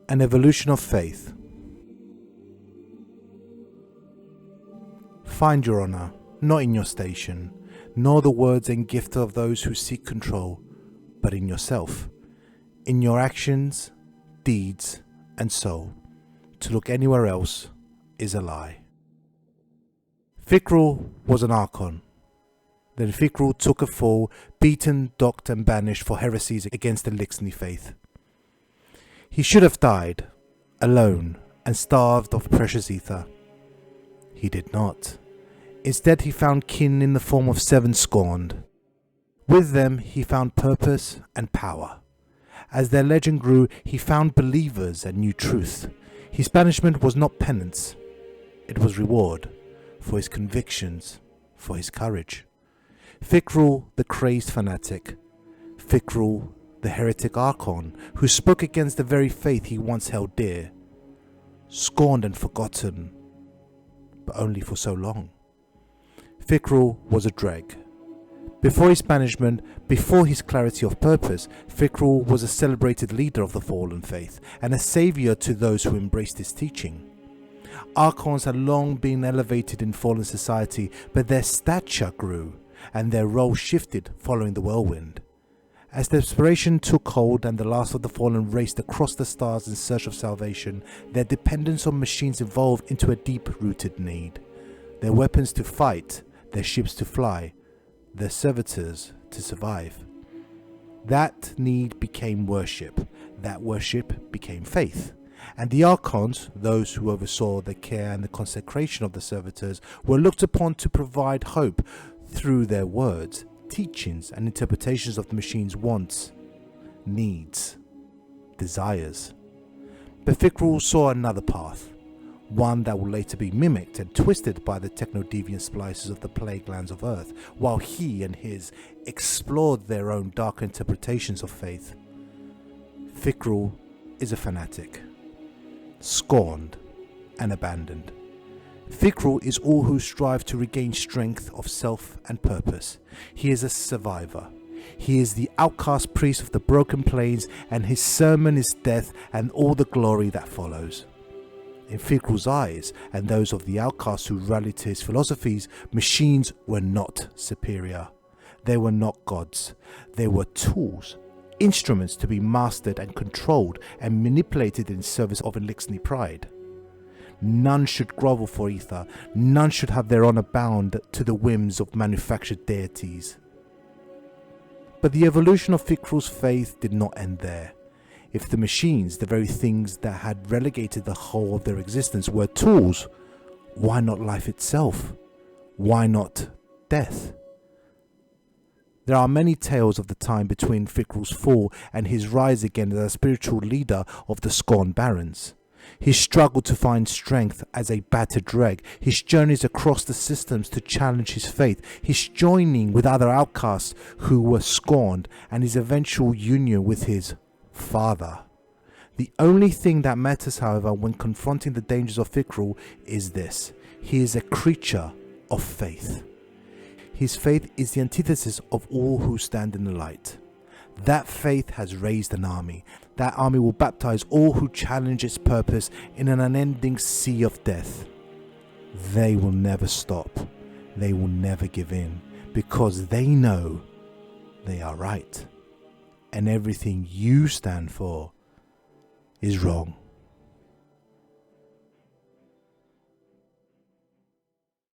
An evolution of faith. Find your honour, not in your station, nor the words and gift of those who seek control, but in yourself, in your actions, deeds, and soul. To look anywhere else is a lie. Fikrul was an archon. Then Fikrul took a fall, beaten, docked, and banished for heresies against the Lixni faith. He should have died, alone, and starved of precious ether. He did not. Instead, he found kin in the form of 7 scorned. With them, he found purpose and power. As their legend grew, he found believers and knew truth. His banishment was not penance. It was reward for his convictions, for his courage. Fikrul, the crazed fanatic. Fikrul, the heretic archon, who spoke against the very faith he once held dear. Scorned and forgotten, but only for so long. Fikrul was a dreg. Before his banishment, before his clarity of purpose, Fikrul was a celebrated leader of the fallen faith and a saviour to those who embraced his teaching. Archons had long been elevated in fallen society, but their stature grew and their role shifted following the whirlwind. As desperation took hold and the last of the fallen raced across the stars in search of salvation, their dependence on machines evolved into a deep-rooted need. Their weapons to fight, their ships to fly, their servitors to survive. That need became worship. That worship became faith. And the archons, those who oversaw the care and the consecration of the servitors, were looked upon to provide hope through their words, teachings, and interpretations of the machine's wants, needs, desires. But Fikrul saw another path, one that will later be mimicked and twisted by the techno-deviant splices of the plague lands of Earth, while he and his explored their own dark interpretations of faith. Fikrul is a fanatic, scorned and abandoned. Fikrul is all who strive to regain strength of self and purpose. He is a survivor. He is the outcast priest of the broken plains, and his sermon is death and all the glory that follows. In Fikrul's eyes, and those of the outcasts who rallied to his philosophies, machines were not superior. They were not gods. They were tools, instruments to be mastered and controlled and manipulated in service of Elixni pride. None should grovel for ether. None should have their honor bound to the whims of manufactured deities. But the evolution of Fikrul's faith did not end there. If the machines, the very things that had relegated the whole of their existence, were tools, why not life itself? Why not death? There are many tales of the time between Fikrul's fall and his rise again as a spiritual leader of the scorned barons. His struggle to find strength as a battered dreg, his journeys across the systems to challenge his faith, his joining with other outcasts who were scorned, and his eventual union with his father. The only thing that matters, however, when confronting the dangers of Fikrul is this: he is a creature of faith. His faith is the antithesis of all who stand in the light. That faith has raised an army. That army will baptize all who challenge its purpose in an unending sea of death. They will never stop. They will never give in, because they know they are right. And everything you stand for is wrong.